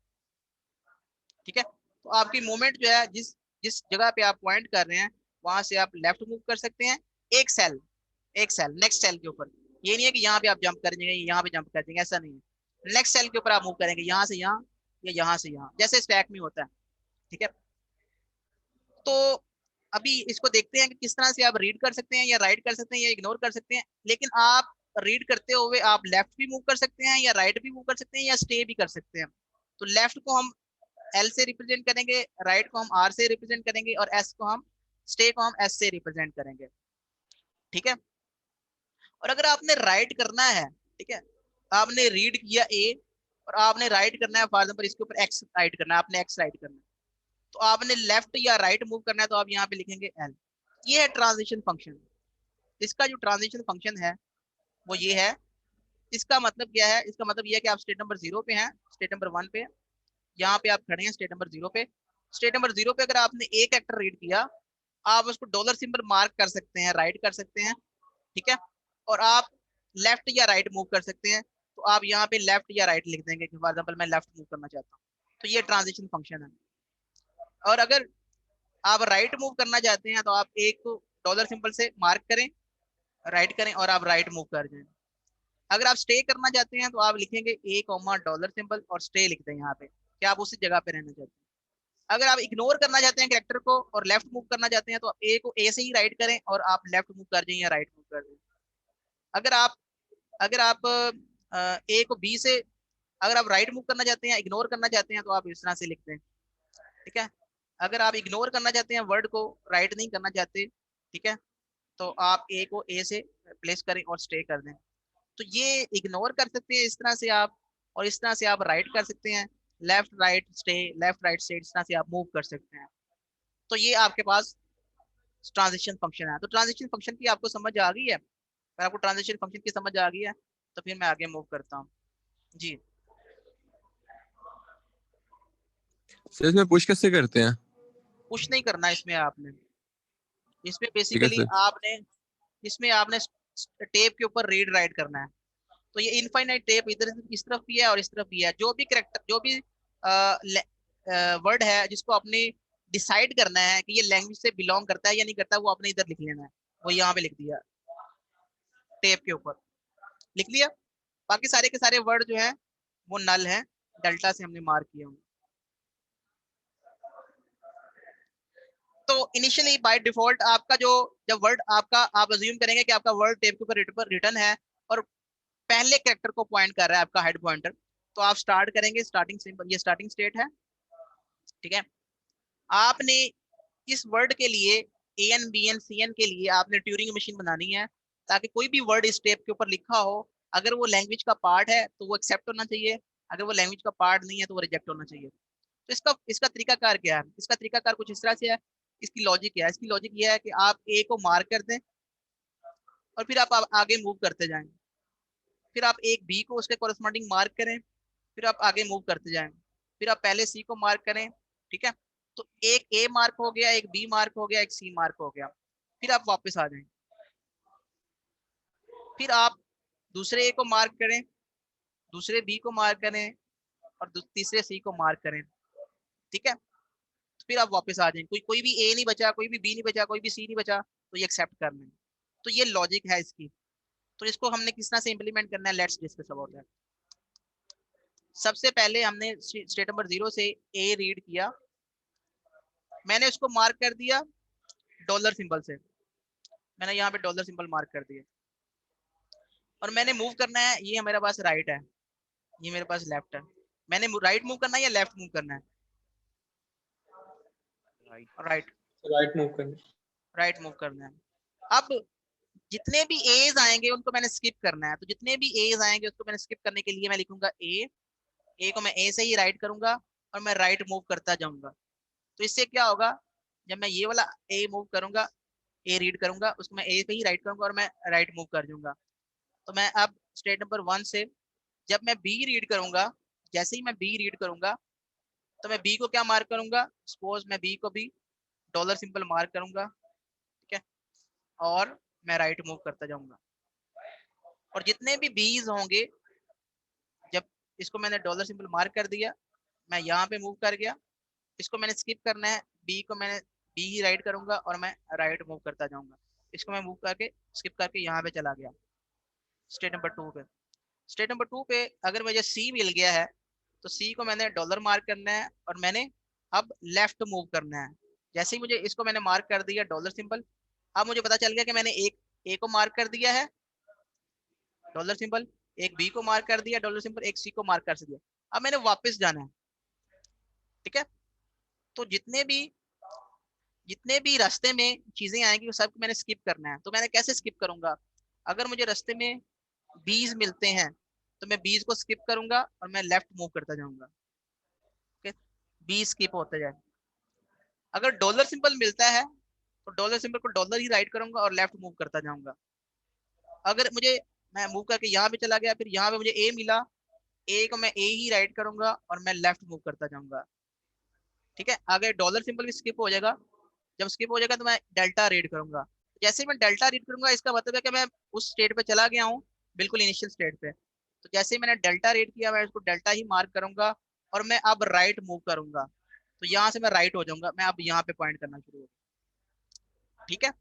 ठीक है। तो आपकी मूवमेंट जो है जिस जिस जगह पे आप पॉइंट कर रहे हैं वहां से आप लेफ्ट मूव कर सकते हैं एक सेल नेक्स्ट सेल के ऊपर। ये नहीं है कि यहाँ पे आप जंप कर देंगे, यहाँ पे जंप कर देंगे, ऐसा नहीं है। नेक्स्ट सेल के ऊपर आप मूव करेंगे, यहाँ से यहाँ या यहाँ से यहाँ, जैसे स्टैक में होता है, ठीक है। तो अभी इसको देखते हैं कि किस तरह से आप रीड कर सकते हैं या राइट कर सकते हैं या इग्नोर कर सकते हैं। लेकिन आप रीड करते हुए आप लेफ्ट भी मूव कर सकते हैं या राइट भी मूव कर सकते हैं या स्टे भी कर सकते हैं। तो लेफ्ट को हम एल से रिप्रेजेंट करेंगे, राइट को हम आर से रिप्रेजेंट करेंगे और स्टे को हम एस से रिप्रेजेंट करेंगे, ठीक है। और अगर आपने राइट करना है, ठीक है, आपने रीड किया ए और आपने राइट करना है, फॉर एग्जांपल इसके ऊपर एक्स राइट करना है, आपने एक्स राइट करना है, तो आपने लेफ्ट या राइट मूव करना है तो आप यहाँ पे लिखेंगे एल। ये है ट्रांजिशन फंक्शन। इसका जो ट्रांजिशन फंक्शन है वो ये है। इसका मतलब क्या है? इसका मतलब ये है कि आप स्टेट नंबर 0 पे हैं, स्टेट नंबर 1 पे, यहाँ पे आप खड़े हैं स्टेट नंबर 0 पे। स्टेट नंबर 0 पे अगर आपने एक एक्टर रीड किया, आप उसको डॉलर सिंबल मार्क कर सकते हैं, राइट कर सकते हैं, ठीक है। और आप लेफ्ट या राइट मूव कर सकते हैं, तो आप यहाँ पे लेफ्ट या राइट लिख देंगे कि फॉर एग्जाम्पल मैं लेफ्ट मूव करना चाहता हूँ, तो ये ट्रांजिशन फंक्शन है। और अगर आप राइट मूव करना चाहते हैं तो आप एक डॉलर सिंबल से मार्क करें, राइट करें और आप राइट मूव कर जाएं। अगर आप स्टे करना चाहते हैं तो आप लिखेंगे ए कॉमा डॉलर सिंबल और स्टे लिख दें यहाँ पे कि आप उसी जगह पे रहना चाहते हैं। अगर आप इग्नोर करना चाहते हैं कैरेक्टर को और लेफ्ट मूव करना चाहते हैं तो आप ए को ए से ही राइट करें और आप लेफ्ट मूव कर जाएं या राइट मूव कर दें। अगर आप ए को बी से, अगर आप राइट मूव करना चाहते हैं, इग्नोर करना चाहते हैं तो आप इस तरह से लिख दें, ठीक है। अगर आप इग्नोर करना चाहते हैं, वर्ड को राइट नहीं करना चाहते, ठीक है, तो आप ए को ए से प्लेस करें और स्टे कर दें। तो ये इग्नोर कर सकते हैं इस तरह से आप, और इस तरह से आप राइट कर सकते हैं, left right stay, left right stay, इस तरह से आप मूव कर सकते हैं। तो ये आपके पास ट्रांजिशन फंक्शन है। तो ट्रांजिशन फंक्शन की आपको समझ आ गई है? अगर आपको ट्रांजिशन फंक्शन की समझ आ गई है तो फिर मैं आगे मूव करता हूँ। जी सर इसमें पुश कैसे करते हैं? पुश नहीं करना इसमें आपने, इसमें ठीक है बेसिकली सर। आपने टेप के ऊपर रीड राइट करना है। तो ये इनफाइनाइट टेप इधर इस तरफ भी है और इस तरफ भी है। जो भी वर्ड है जिसको आपने डिसाइड करना है कि ये लैंग्वेज से बिलोंग करता है या नहीं करता, वो आपने इधर लिख लेना है। वो यहाँ पे लिख दिया टेप के ऊपर, लिख लिया। बाकी सारे के सारे वर्ड जो है वो नल है, डेल्टा से हमने मार्क किया। तो इनिशियली बाय डिफॉल्ट आपका जो जब वर्ड आपका आप अज्यूम करेंगे कि आपका वर्ड टेप के ऊपर रिटर्न है और पहले कैरेक्टर को पॉइंट कर रहा है आपका हेड पॉइंटर, तो आप स्टार्ट करेंगे स्टार्टिंग सिंबल, ये स्टार्टिंग स्टेट है, ठीक है। आपने इस वर्ड के लिए AN BN CN के लिए आपने ट्यूरिंग मशीन बनानी है, ताकि कोई भी वर्ड इस टेप के ऊपर लिखा हो, अगर वो लैंग्वेज का पार्ट है तो वो एक्सेप्ट होना चाहिए, अगर वो लैंग्वेज का पार्ट नहीं है तो वो रिजेक्ट होना चाहिए। तो इसका तरीकाकार क्या है? इसका तरीकाकार कुछ इस तरह से है। इसकी लॉजिक क्या है? इसकी लॉजिक ये है कि आप A को मार्क कर दें और फिर आप आगे मूव करते जाएं, फिर आप एक B को उसके कॉरेस्पॉन्डिंग मार्क करें, फिर आप आगे मूव करते जाएं, फिर आप पहले C को मार्क करें, ठीक है। तो एक A मार्क हो गया, एक B मार्क हो गया, एक C मार्क हो गया, फिर आप वापस आ जाएं, फिर आप दूसरे A को मार्क करें, दूसरे B को मार्क करें और तीसरे C को मार्क करें, ठीक है। फिर आप वापस आ जाएं, कोई भी A नहीं बचा, कोई भी B नहीं बचा, कोई भी C नहीं बचा, तो ये एक्सेप्ट कर लें। तो ये लॉजिक है इसकी। तो इसको हमने किस तरह से इंप्लीमेंट करना है, लेट्स डिस्कस अबाउट दैट। सबसे पहले हमने स्टेट नंबर 0 से A रीड किया, मैंने उसको मार्क कर दिया डॉलर सिंबल से, मैंने यहाँ पे डॉलर सिंबल मार्क कर दिया और मैंने मूव करना है, ये मेरे पास राइट है, ये मेरे पास लेफ्ट है, मैंने राइट मूव करना है या लेफ्ट मूव करना है? राइट मूव करना है। अब जितने भी एज आएंगे उनको मैंने स्किप करना है, तो जितने भी एज आएंगे उसको मैंने स्किप करने के लिए मैं लिखूंगा ए को मैं ए से ही राइट करूंगा और मैं राइट मूव करता जाऊंगा। तो इससे क्या होगा, जब मैं ये वाला ए मूव करूंगा, ए रीड करूंगा, उसको मैं ए पे ही राइट करूंगा और मैं राइट मूव कर दूंगा। तो मैं अब स्टेट नंबर 1 से जब मैं बी रीड करूंगा, जैसे ही मैं बी रीड करूंगा तो मैं बी को क्या मार्क करूंगा, सपोज मैं बी को भी डॉलर सिंबल मार्क करूंगा, ठीक है, और मैं राइट मूव करता जाऊंगा। और जितने भी बीज होंगे, जब इसको मैंने डॉलर सिंबल मार्क कर दिया, मैं यहाँ पे मूव कर गया, इसको मैंने स्किप करना है, बी को मैंने बी ही राइट करूंगा और मैं राइट मूव करता जाऊंगा, इसको मैं मूव करके स्किप करके यहाँ पे चला गया स्टेट नंबर 2 पे। स्टेट नंबर 2 पे अगर मुझे सी मिल गया है तो सी को मैंने डॉलर मार्क करना है और मैंने अब लेफ्ट मूव करना है। जैसे ही मुझे इसको मैंने मार्क कर दिया डॉलर सिंबल, अब मुझे पता चल गया कि मैंने एक ए को मार्क कर दिया है डॉलर सिंबल, एक बी को मार्क कर दिया डॉलर सिंबल, एक सी को मार्क कर दिया। अब मैंने वापस जाना है, ठीक है। तो जितने भी रास्ते में चीजें आएंगी वो सब मैंने स्किप करना है। तो मैंने कैसे स्किप करूंगा, अगर मुझे रास्ते में बीज मिलते हैं तो मैं बीज को स्किप करूंगा और मैं लेफ्ट मूव करता जाऊंगा, बी स्किप होते जाए। अगर डॉलर सिंबल मिलता है तो डॉलर सिंबल को डॉलर ही राइट करूंगा और लेफ्ट मूव करता जाऊंगा। अगर मैं मूव करके यहाँ पे चला गया, फिर यहाँ पे मुझे ए मिला, ए को मैं ए ही राइट करूंगा और मैं लेफ्ट मूव करता जाऊंगा, ठीक है। अगर डॉलर सिंबल भी स्किप हो जाएगा, जब स्किप हो जाएगा तो मैं डेल्टा रीड करूंगा। जैसे मैं डेल्टा रीड करूंगा इसका मतलब है कि मैं उस स्टेट पे चला गया हूँ, बिल्कुल इनिशियल स्टेट पे। तो जैसे ही मैंने डेल्टा रीड किया, मैं उसको डेल्टा ही मार्क करूंगा और मैं अब राइट मूव करूंगा, तो यहाँ से मैं राइट हो जाऊंगा, मैं अब यहाँ पे पॉइंट करना शुरू हो, ठीक है।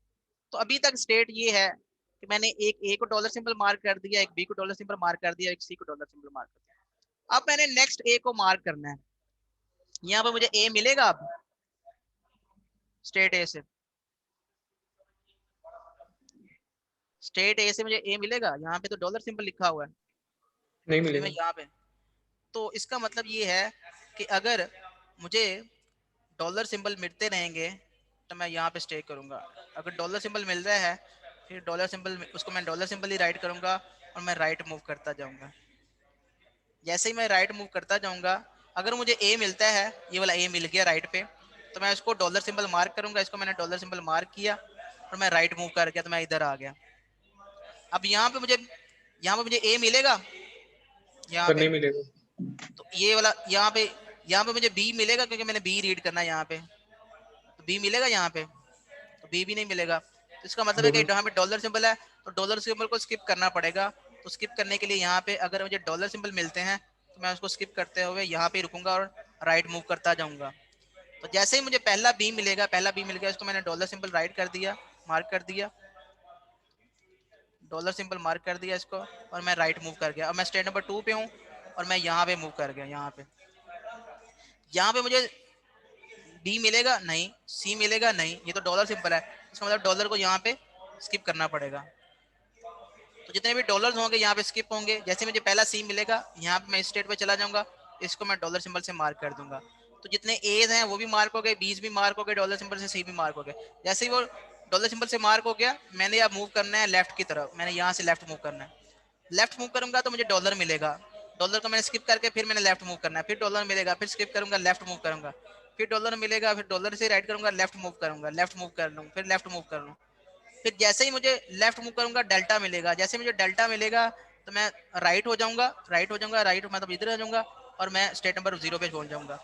तो अभी तक स्टेट ये है कि मैंने एक ए को डॉलर सिंबल मार्क कर दिया, एक बी को डॉलर सिंबल मार्क कर दिया, एक सी को डॉलर सिंबल मार्क कर दिया। अब मैंने नेक्स्ट ए को मार्क करना है, यहाँ पे मुझे ए मिलेगा अब स्टेट ए से, स्टेट ए से मुझे ए मिलेगा। यहाँ पे तो डॉलर सिंबल लिखा हुआ है, नहीं मिलेगा। मैं यहाँ पे, तो इसका मतलब ये है कि अगर मुझे डॉलर सिंबल मिलते रहेंगे तो मैं यहाँ पे स्टे करूँगा। अगर डॉलर सिंबल मिल रहा है फिर डॉलर सिंबल, उसको मैं डॉलर सिंबल ही राइट करूँगा और मैं राइट मूव करता जाऊँगा। जैसे ही मैं राइट मूव करता जाऊँगा, अगर मुझे ए मिलता है, ये वाला ए मिल गया राइट पे, तो मैं उसको डॉलर सिंबल मार्क करूँगा, इसको मैंने डॉलर सिंबल मार्क किया और मैं राइट मूव कर गया, तो मैं इधर आ गया। अब यहाँ पे मुझे ए मिलेगा, यहाँ पे नहीं मिलेगा। तो ये वाला यहाँ पे मुझे बी मिलेगा क्योंकि मैंने बी रीड करना है यहाँ पे, तो बी मिलेगा यहाँ पे, तो बी भी नहीं मिलेगा। तो इसका मतलब है कि यहाँ पे डॉलर सिंबल है तो डॉलर सिंबल को स्किप करना पड़ेगा। तो स्किप करने के लिए यहाँ पे अगर मुझे डॉलर सिंबल मिलते हैं तो मैं उसको स्किप करते हुए यहाँ पे रुकूंगा और राइट मूव करता जाऊंगा। तो जैसे ही मुझे पहला बी मिलेगा, पहला बी मिल गया, इसको मैंने डॉलर सिंबल राइट कर दिया, मार्क कर दिया, डॉलर सिंबल मार्क कर दिया इसको, और मैं राइट मूव कर गया। अब मैं स्टेट नंबर 2 पे हूँ और मैं यहाँ पे मूव कर गया। यहाँ पे मुझे बी मिलेगा नहीं, सी मिलेगा नहीं, ये तो डॉलर सिंबल है, इसका मतलब डॉलर को यहाँ पे स्किप करना पड़ेगा। तो जितने भी डॉलर्स होंगे यहाँ पे स्किप होंगे। जैसे मुझे पहला सी मिलेगा, यहाँ पे मैं स्टेट पे चला जाऊंगा, इसको मैं डॉलर सिंबल से मार्क कर दूंगा। तो जितने एज हैं वो भी मार्क हो गए, बीज भी मार्क हो गए डॉलर सिंबल से, सी भी मार्क हो गए। जैसे ही वो डॉलर सिंबल से मार्क हो गया, मैंने अब मूव करना है लेफ्ट की तरफ, मैंने यहाँ से लेफ्ट मूव करना है। लेफ्ट मूव करूंगा तो मुझे डॉलर मिलेगा, डॉलर को मैंने स्किप करके फिर मैंने लेफ्ट मूव करना है, फिर डॉलर मिलेगा, फिर स्किप करूंगा, लेफ्ट मूव करूंगा, फिर डॉलर मिलेगा, फिर डॉलर से राइट करूंगा, लेफ्ट मूव करूंगा, लेफ्ट मूव कर लूँ, फिर लेफ्ट मूव कर लूँ, फिर जैसे ही मुझे लेफ्ट मूव करूंगा डेल्टा मिलेगा। जैसे मुझे डेल्टा मिलेगा तो मैं राइट हो जाऊंगा, राइट मतलब इधर आ जाऊंगा, और मैं स्टेट नंबर 0 पे पहुंच जाऊंगा।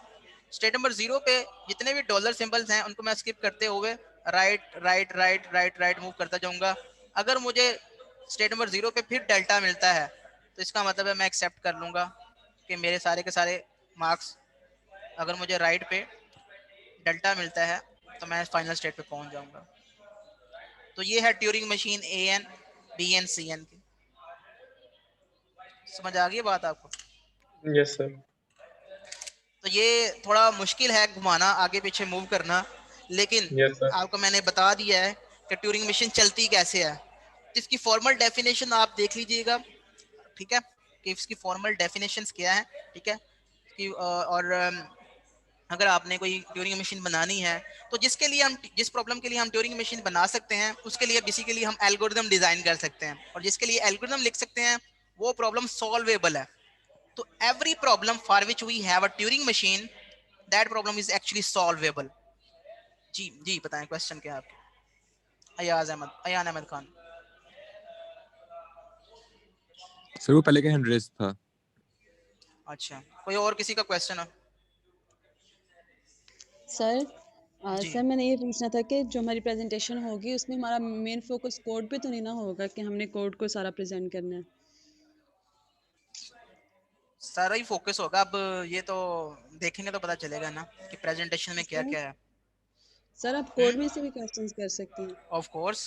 स्टेट नंबर 0 पे जितने भी डॉलर सिंबल्स हैं उनको मैं स्किप करते हुए right right right right right move करता जाऊंगा। अगर मुझे स्टेट नंबर 0 पे फिर डेल्टा मिलता है तो इसका मतलब है मैं एक्सेप्ट कर लूंगा कि मेरे सारे के सारे मार्क्स, अगर मुझे राइट पे डेल्टा मिलता है तो मैं फाइनल स्टेट पे पहुंच जाऊंगा। तो ये है Turing machine AN BN CN की। समझ आ गई बात आपको? Yes sir. तो ये थोड़ा मुश्किल है घुमाना, आगे पीछे मूव करना, लेकिन यस सर। आपको मैंने बता दिया है कि ट्यूरिंग मशीन चलती कैसे है। इसकी फॉर्मल डेफिनेशन आप देख लीजिएगा, ठीक है, कि इसकी फॉर्मल डेफिनेशंस क्या है, ठीक है कि और अगर आपने कोई ट्यूरिंग मशीन बनानी है तो जिसके लिए हम, जिस प्रॉब्लम के लिए हम ट्यूरिंग मशीन बना सकते हैं उसके लिए बेसिकली हम एल्गोरिदम डिजाइन कर सकते हैं, और जिसके लिए एल्गोरिदम लिख सकते हैं वो प्रॉब्लम सॉल्वेबल है। तो every problem for which we have a Turing machine, that problem is actually solvable। जी बताएं क्वेश्चन क्या है आपके? अयान अहमद खान। सर वो पहले का हैंड रेस था। अच्छा, कोई और किसी का क्वेश्चन है? सर जी सर मैंने ये पूछना था कि जो हमारी प्रेजेंटेशन होगी उसमें हमारा मेन फोकस कोड पे तो नहीं ना होगा कि हमने कोड को सारा प्रेजेंट करना है? सारा ही फोकस होगा। अब ये तो देखेंगे तो पता चलेगा ना कि प्रेजेंटेशन में क्या सर क्या है। सर आप कोड में से भी क्वेश्चंस कर सकते हैं। ऑफ कोर्स,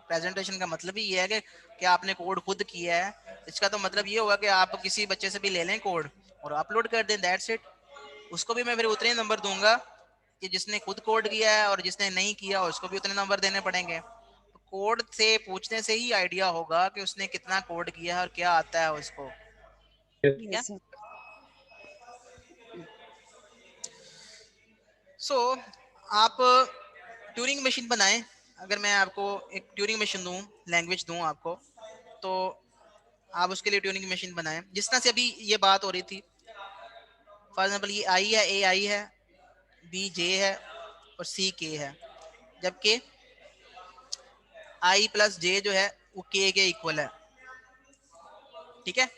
प्रेजेंटेशन का मतलब ही ये है कि आपने कोड खुद किया है। इसका तो मतलब ये होगा कि आप किसी बच्चे से भी ले लें कोड और अपलोड कर दें, दैट्स इट। उसको भी मैं फिर उतने नंबर दूंगा कि जिसने खुद कोड किया है, और जिसने नहीं किया उसको भी उतने नंबर देने पड़ेंगे। तो कोड से पूछने से ही आइडिया होगा कि उसने कितना कोड किया है और क्या आता है उसको, ठीक है। Yes sir. सो आप ट्यूरिंग मशीन बनाएं। अगर मैं आपको एक ट्यूरिंग मशीन दूं, लैंग्वेज दूं आपको, तो आप उसके लिए ट्यूरिंग मशीन बनाएं। जिस तरह से अभी ये बात हो रही थी, फॉर एग्जांपल ये आई है, ए आई है, बी जे है और सी के है, जबकि आई प्लस जे जो है वो के इक्वल है, ठीक है।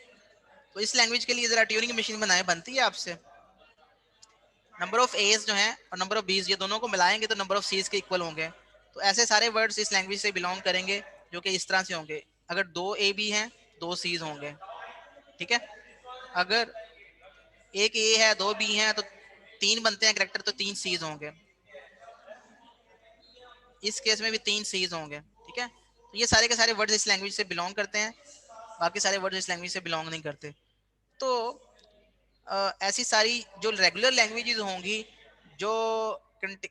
तो इस लैंग्वेज के लिए जरा ट्यूरिंग मशीन बनाए, बनती है आपसे। नंबर ऑफ एज जो है और नंबर ऑफ बीज, ये दोनों को मिलाएंगे तो नंबर ऑफ सीज के इक्वल होंगे। तो ऐसे सारे वर्ड्स इस लैंग्वेज से बिलोंग करेंगे जो कि इस तरह से होंगे। अगर 2 ए बी हैं 2 सीज होंगे, ठीक है। अगर एक ए है 2 बी हैं तो 3 बनते हैं करेक्टर, तो 3 सीज होंगे। इस केस में भी 3 सीज होंगे, ठीक है। तो ये सारे के सारे वर्ड्स इस लैंग्वेज से बिलोंग करते हैं, बाकी सारे वर्ड्स इस लैंग्वेज से बिलोंग नहीं करते। तो ऐसी सारी जो रेगुलर लैंग्वेजेस होंगी, जो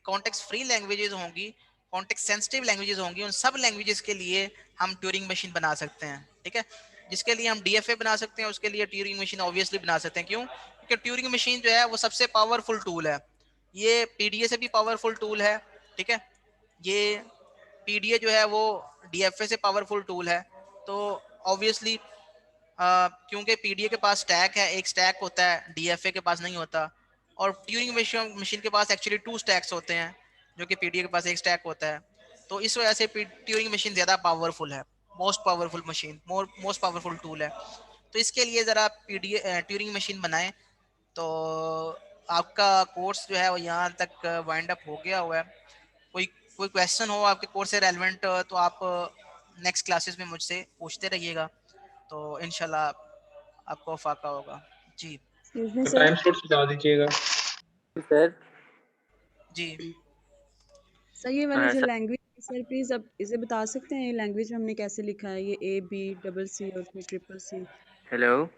कॉन्टेक्स्ट फ्री लैंग्वेजेस होंगी, कॉन्टेक्स्ट सेंसिटिव लैंग्वेजेस होंगी, उन सब लैंग्वेजेस के लिए हम ट्यूरिंग मशीन बना सकते हैं, ठीक है। जिसके लिए हम डीएफए बना सकते हैं उसके लिए ट्यूरिंग मशीन ऑब्वियसली बना सकते हैं। क्यों? क्योंकि ट्यूरिंग मशीन जो है वो सबसे पावरफुल टूल है। ये पीडीए से भी पावरफुल टूल है, ठीक है। ये पीडीए जो है वो डीएफए से पावरफुल टूल है। तो ऑब्वियसली क्योंकि पीडीए के पास स्टैक है, एक स्टैक होता है, डीएफए के पास नहीं होता। और ट्यूरिंग मशीन के पास एक्चुअली 2 स्टैक्स होते हैं, जो कि पीडीए के पास एक स्टैक होता है। तो इस वजह से ट्यूरिंग मशीन ज़्यादा पावरफुल है, most powerful machine, most powerful tool है। तो इसके लिए ज़रा पीडीए ट्यूरिंग मशीन बनाएं। तो आपका कोर्स जो है वो यहाँ तक वाइंड अप हो गया हुआ है। कोई कोई क्वेश्चन हो आपके कोर्स से रेलेवेंट तो आप नेक्स्ट क्लासेस में मुझसे पूछते रहिएगा, तो इंशाल्लाह आपको फाका होगा। जी एक्सक्यूज मी तो सर। टाइम स्लॉट बता दीजिएगा। सर जी सर ये वाली जो सर लैंग्वेज, सर प्लीज अब इसे बता सकते हैं ये लैंग्वेज में हमने कैसे लिखा है, ये A B C और फिर CCC? हेलो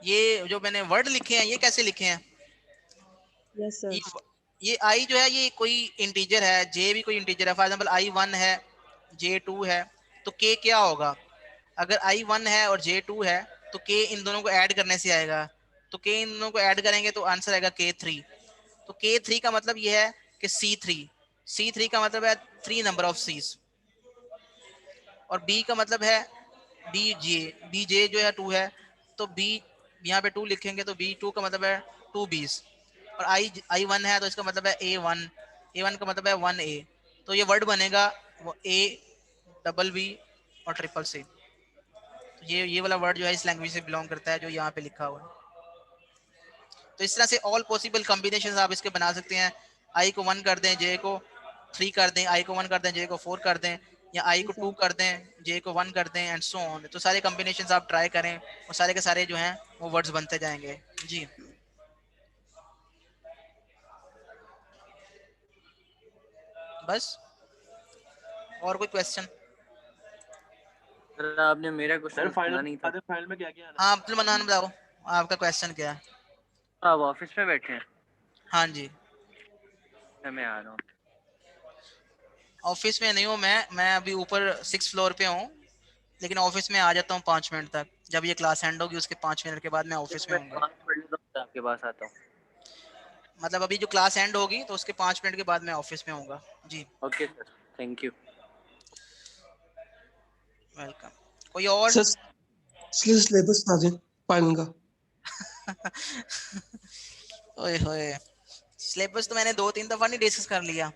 ये जो मैंने वर्ड लिखे हैं ये कैसे लिखे हैं? Yes sir. ये आई जो है ये कोई इंटीजर है, जे भी कोई इंटीजर है। फॉर एग्जांपल I1 है, J2 है, तो K क्या होगा? अगर I1 है और J2 है तो K इन दोनों को ऐड करने से आएगा, तो K इन दोनों को ऐड करेंगे तो आंसर आएगा K3। तो K3 का मतलब ये है कि C3 का मतलब है 3 नंबर ऑफ C's, और B का मतलब है BJ जो है 2 है, तो B यहाँ पे 2 लिखेंगे तो B2 का मतलब है 2 B's, और I1 है तो इसका मतलब है A1 का मतलब है 1A। तो ये वर्ड बनेगा वो A डबल B और ट्रिपल C। तो ये वाला वर्ड जो है इस लैंग्वेज से बिलोंग करता है जो यहाँ पे लिखा हुआ है। तो इस तरह से ऑल पॉसिबल कॉम्बिनेशंस आप इसके बना सकते हैं। I को 1 कर दें, J को 3 कर दें, I को 1 कर दें, J को 4 कर दें, या I को 2 कर दें, J को 1 कर दें, एंड सो ऑन। तो सारे कॉम्बिनेशंस आप ट्राई करें और सारे के सारे जो हैं वो वर्ड्स बनते जाएंगे। जी बस, और कोई क्वेश्चन? सर आपने मेरा क्वेश्चन सुना नहीं था। फाइनल में क्या क्या हाँ अब्दुल मन्नान बताओ, आपका क्वेश्चन क्या है? आप ऑफिस में बैठे हैं? हाँ जी मैं आ रहा हूँ। ऑफिस में नहीं हूँ मैं अभी ऊपर 6th फ्लोर पे हूँ, लेकिन ऑफिस में आ जाता हूँ 5 मिनट तक। जब ये क्लास एंड होगी उसके 5 मिनट के बाद मैं ऑफिस में मैं हूँगा। 5 मिनट में आपके पास आता हूँ। मतलब अभी जो क्लास एंड होगी तो उसके 5 मिनट के बाद मैं ऑफिस में होऊंगा। जी okay sir, thank you. Welcome. कोई और? सर सिलेबस बता दें फाइनल का। ओए होए, सिलेबस तो मैंने 2-3 दफा नहीं डिस्कस कर लिया।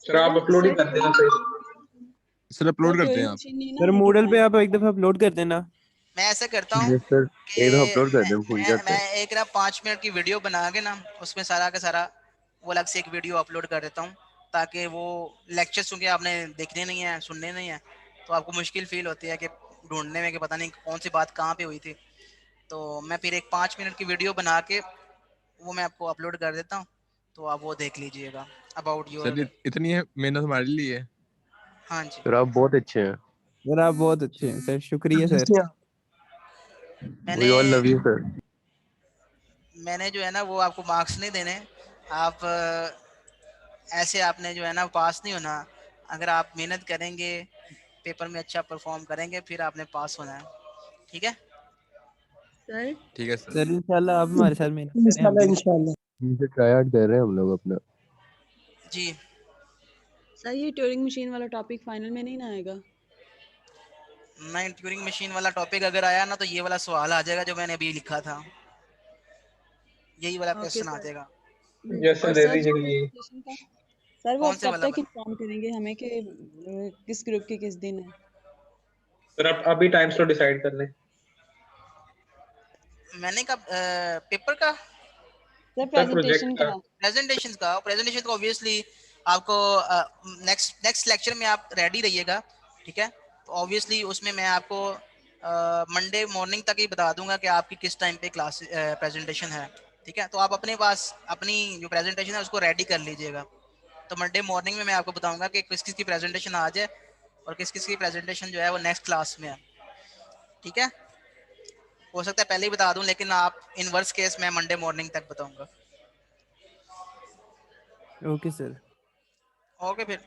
सर आप अपलोड ही कर देना फिर। सर अपलोड करते हैं आप। सर मूडल पे आप एक दफा अपलोड कर देना। मैं ऐसा करता हूँ यस सर, कि एक दफा अपलोड कर दें, भूल जाते मैं हैं। एक ना 5 मिनट की वीडियो बना के ना उसमें सारा का सारा वो अलग से एक वीडियो अपलोड कर देता हूँ, ताकि वो लेक्चर्स क्योंकि आपने देखने नहीं है, सुनने नहीं है, तो आपको मुश्किल फील होती है कि ढूंढने में कि पता नहीं कौन सी बात कहाँ पे हुई थी। तो मैं फिर एक 5 मिनट की वीडियो बना के वो मैं आपको अपलोड कर देता हूँ, तो आप वो देख लीजिएगा अबाउट सर योर। इतनी है मेहनत हमारे लिए है। हाँ जी सर आप बहुत अच्छे हैं। सर आप बहुत अच्छे हैं सर, शुक्रिया सर। मैंने we all love you sir. मैंने जो है ना वो आपको मार्क्स नहीं देने, आप ऐसे आपने जो है ना पास नहीं होना। अगर आप मेहनत करेंगे, पेपर में अच्छा परफॉर्म करेंगे, फिर आपने पास होना है। ठीक है सर? ठीक है सर। सर इंशाल्लाह आप हमारे साथ मेहनत करें, हम इंशाल्लाह भी इंशाल्लाह। इनसे ट्राई आउट कर रहे हैं हम लोग अपना। जी। सर ये ट्यूरिंग मशीन वाला टॉपिक फाइनल में नहीं ना आएगा? नहीं, ट्यूरिंग मशीन वाला टॉपिक अगर आया ना तो ये वाला सवाल आ जाएगा जो मैंने अभी लिखा था, यही वाला ओके क्वेश्चन आ सर। जाएगा। यस सर और दे सर जो दीजिए ये। presentation का, सर वो कौन से कब वाला तक इन्फॉर्म करेंगे हमें कि किस ग्रुप की किस दिन है? सर आप अभी टाइम स्लॉट डिसाइड कर लें। मैंने कब पेपर का, सर सर प्रोजेक्ट प्रेजेंटेशन का। का। प्रेजेंटेशन को ऑब्वियसली आपको नेक्स्ट लेक्चर में आप रेडी रहिएगा। ठीक है, तो ऑब्वियसली उसमें मैं आपको मंडे मॉर्निंग तक ही बता दूंगा कि आपकी किस टाइम पे क्लास प्रेजेंटेशन है। ठीक है, तो आप अपने पास अपनी जो प्रेजेंटेशन है उसको रेडी कर लीजिएगा। तो मंडे मॉर्निंग में मैं आपको बताऊंगा कि किस किस की प्रेजेंटेशन आज है और किस किस की प्रेजेंटेशन जो है वो नेक्स्ट क्लास में है। ठीक है, हो सकता है पहले ही बता दूं, लेकिन आप इन वर्स केस मैं मंडे मॉर्निंग तक बताऊंगा। Okay sir. ओके फिर,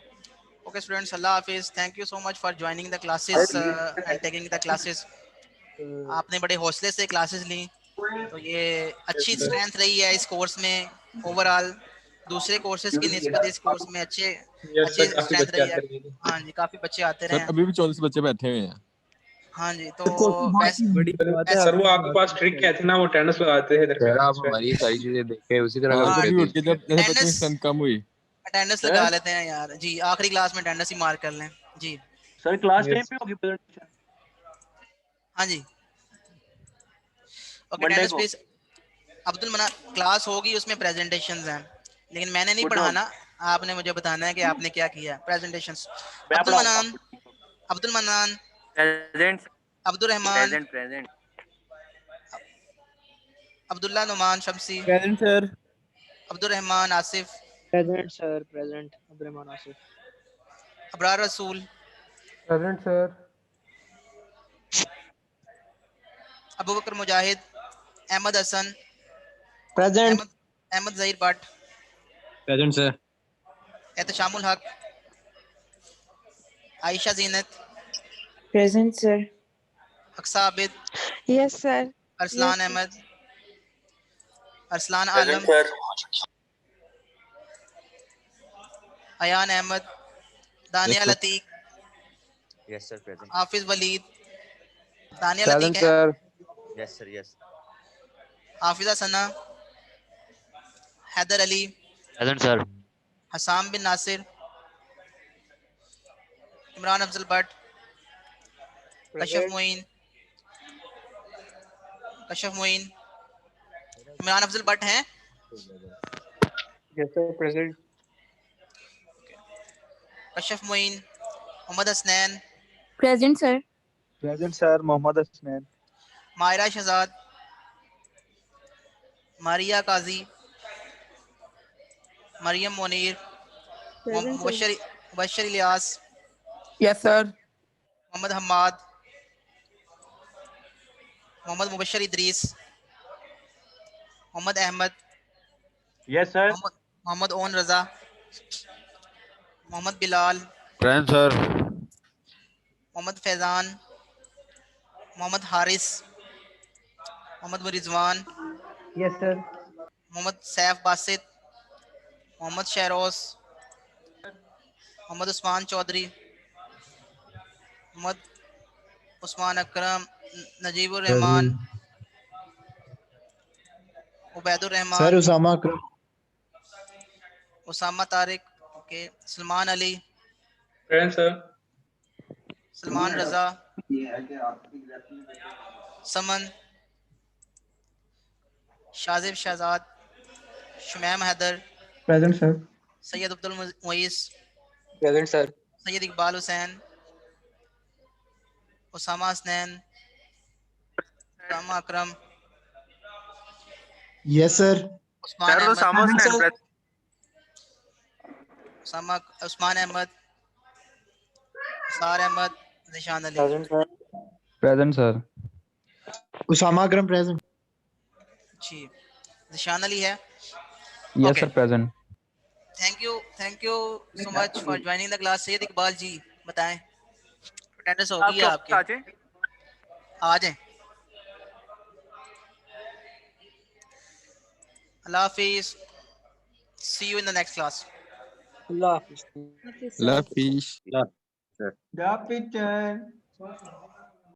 okay students, Allah Hafiz. Thank you so much for joining the classes and taking the classes. आपने बड़े हौसले से क्लासेस ली, तो ये अच्छी स्ट्रेंथ रही है इस कोर्स में ओवरऑल। दूसरे कोर्सेज की निस्बत इस कोर्स में अच्छी यस सर काफी स्ट्रेंथ बच्चे रही है। आते हैं। हाँ जी, काफ़ी बच्चे आते रहे सर हैं। अभी भी 44 बच्चे बैठे हुए हैं। हाँ जी, तो बड़ी बात है सर वो आपकी आपके पास ट्रिक क्या थी ना, वो अटेंडेंस लगाते हैं सर आप हमारी सारी चीजें देखें, उसी तरह हाँ, काम कभी उठ करते के जब जैसे बच्चों की स्ट्रेंथ कम हुई अटेंडेंस लगा लेते हैं यार जी, आखिरी क्लास में अटेंडेंस ही मार्क कर लें जी। सर क्लास टाइम पे होगी प्रेजेंटेशन हाँ जी, ओके मंडे अटेंडेंस को। प्लीज। अब्दुल मना क्लास होगी, उसमें प्रेजेंटेशंस हैं, लेकिन मैंने नहीं पढ़ाना, आपने मुझे बताना है कि आपने क्या किया प्रेजेंटेशंस। मैं अब्दुल पढ़ाऊंगा। Manan, Abdul Manan, present Abdul Rahman, present present Abdullah Numan Shamsi, present sir. Abdul Rahman Asif, present sir, present Abdurrahman Asif. Abrar Rasool, present sir. Abu Bakar Mujahid, Ahmad Hasan, present. Ahmad Zaheer Bhat, present sir. Ehteshamul Haq, Ayesha Zeenat, present sir. Aqsa Abid, yes sir. Arsalan Ahmad, Arsalan Alam, Ayan Ahmad, Dania Lateef, yes sir present. Hafiz Waleed, Dania present Lateef है, sir. Yes sir yes. Hafiza सना, हैदर अली, प्रेजेंट सर। हसाम बिन नासिर, इमरान अफजल भट्ट, कशफ मोइन, इमरान अफजल भट्ट हैं। Yes sir present. Kashaf Moin, Mohammad Hasnain, present sir. Present sir Mohammad Hasnain. Maira Shahzad, Maria Qazi, Maryam Munir, present sir. Mubashar Ilyas, yes sir. Mohammad Hammad, Mohammad Mubashar Idrees, Mohammad Ahmad, yes sir. Mohammad Aun Raza, Mohammad Bilal, present sir. Mohammad Faizan, Mohammad Haris, Mohammad Rizwan, yes sir. Mohammad Saif Basit, Mohammad Shahroz, Mohammad Usman Chaudhary, Mohammad Usman Akram, Najibur Rahman, Ubaidur Rahman, sir Usama Akram. Usama Tariq, okay, Salman Ali, present sir. Salman Raza, Saman, Shazib Shahzad, Shumaim Haider, present sir. Syed Abdul Muees, present sir. Syed Iqbal Hussain, Usama Hasnain, Usama Akram, yes sir. Usman Ahmad, Usman Ahmad, सार Ahmad, Nishan Ali. Present sir. Present sir. Usama Akram present. जी, निशान अली है। Yes Okay. Sir present. Thank you so much for joining the class. Syed Iqbal ji बताएं, attendance हो गई है आपकी? आ जाएं। अल्लाह हाफिज, see you in the next class. अल्लाह हाफिज़। हाफिज़ sir. Love fish. The picture.